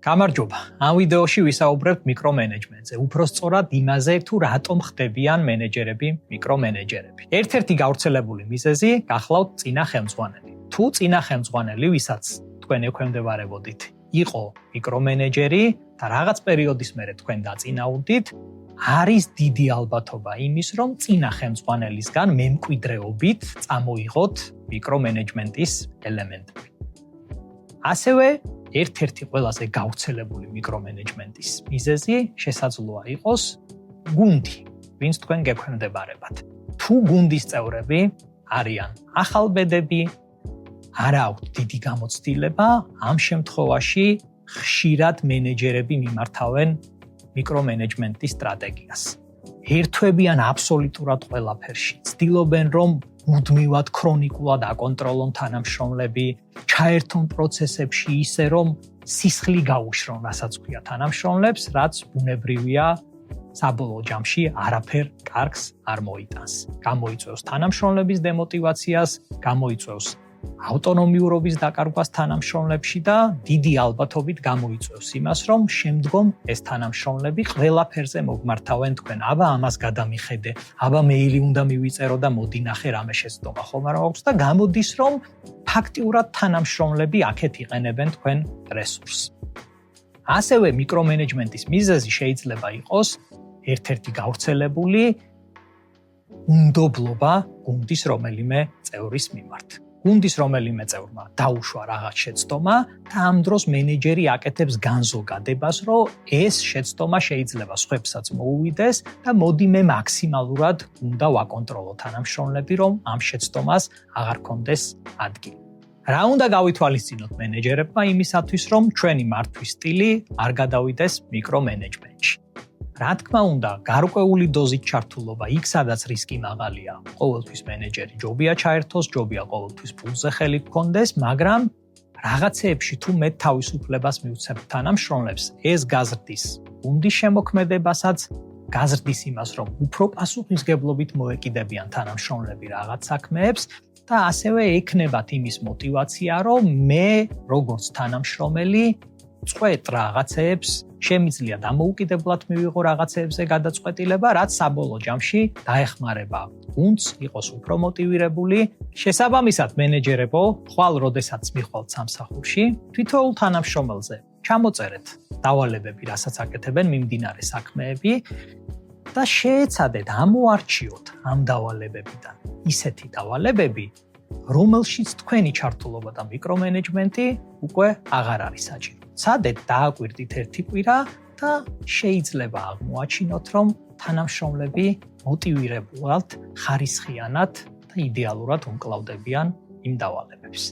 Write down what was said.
გამარჯობა. ამ ვიდეოში ვისაუბრებთ მიკრომენეჯმენტზე, უпростоრად იმაზე, თუ რატომ ხდებიან მენეჯერები, მიკრომენეჯერები. ერთ-ერთი გავრცელებული მიზეზი გახლავთ წინა ხელმძღვანელი. თუ წინა ხელმძღვანელი, ვისაც თქვენ ექვემდებარებოდით, იყო მიკრომენეჯერი და რაღაც პერიოდის მერე თქვენ დაწინაურდით, არის დიდი ალბათობა იმის, რომ წინა ხელმძღვანელისგან მემკვიდრეობით წამოიღოთ მიკრომენეჯმენტის ელემენტები. ასევე ერთ-ერთი ყველაზე გავრცელებული მიკრომენეჯმენტის მიზეზი შესაძლოა იყოს გუნდი, ვინც თქვენ გექვემდებარებათ. თუ გუნდის წევრები არიან ახალბედები, არ აქვთ დიდი გამოცდილება, ამ შემთხვევაში ხშირად მენეჯერები მიმართავენ მიკრომენეჯმენტის სტრატეგიას. ერთვებიან აბსოლუტურად ყველაფერში, ცდილობენ რომ მუდმივად ქრონიკულად აკონტროლონ თანამშრომლები, ჩაერთონ პროცესებში ისე რომ სისხლი გაუშვონ, რასაც ქვია თანამშრომლებს, რაც ბუნებრივია საბოლოო ჯამში არაფერ კარგს არ მოიტანს. გამოიწვევს თანამშრომლების დემოტივაციას, გამოიწვევს ავტონომიურობის დაკარგვას თანამშრომლებში და დიდი ალბათობით გამოიწვევს იმას, რომ შემდგომ ეს თანამშრომლები ყველაფერზე მოგმართავენ თქვენ. აბა ამას გადამიხედე, აბა მეილი უნდა მივიწერო და მოდი ნახე რამე შეცდომა ხომ არ აქვს და გამოდის რომ ფაქტიურად თანამშრომლები აქეთ იყენებენ თქვენ რესურსს. ასევე მიკრომენეჯმენტის მიზეზი შეიძლება იყოს ერთ-ერთი გავრცელებული უნდობლობა გუნდის რომელიმე წევრის მიმართ. გუნდის რომელიმე წევრმა დაუშვა რაღაც შეცდომა და ამ დროს მენეჯერი აკეთებს განზოგადებას, რომ ეს შეცდომა შეიძლება სხვებსაც მოუვიდეს და მოდი მე მაქსიმალურად უნდა ვაკონტროლო თანამშრომლები, რომ ამ შეცდომას აღარ კონდეს ადგილი. რა უნდა გავითვალისწინოთ მენეჯერებმა იმისათვის, რომ ჩვენი მართვის სტილი არ გადავიდეს მიკრომენეჯმენტში. რა თქმა უნდა, გარკვეული დოზით ჩართულობა იქ, სადაც რისკი მაღალია. ყოველთვის მენეჯერი ჯობია ჩაერთოს, ჯობია ყოველთვის პულზე ხელი გქონდეს, მაგრამ რაღაცეებში თუ მე თავისუფლებას მივცემ თანამშრომლებს, ეს გაზრდის გუნდის შემოქმედებასაც, გაზრდის იმას, რომ უფრო პასუხისმგებლობით მოეკიდებიან თანამშრომლები რაღაც საქმეებს და ასევე ექნებათ იმის мотиваცია, რომ მე როგორც თანამშრომელი წვეთ რაღაცეებს, შემიძლია დამოუკიდებლად მივიღო რაღაცეებზე გადაწყვეტილება, რაც საბოლოო ჯამში დაეხმარება გუნდს, იყოს უფრო მოტივირებული. შესაბამისად, მენეჯერებო, ხვალ როდესაც მიხვალთ სამსახურში, თითოეულ თანამშრომელზე ჩამოწერეთ დავალებები, რასაც აკეთებენ მიმდინარე საქმეები და შეეცადეთ ამოარჩიოთ ამ დავალებებიდან ისეთი დავალებები, რომელშიც თქვენი ჩართულობა და მიკრომენეჯმენტი უკვე აღარ არის საჭირო. ცადეთ დააკვირდით ერთი კვირა და შეიძლება აღმოაჩინოთ, რომ თანამშრომლები მოტივირებულად, ხარისხიანად და იდეალურად უმკლავდებიან იმ დავალებებს.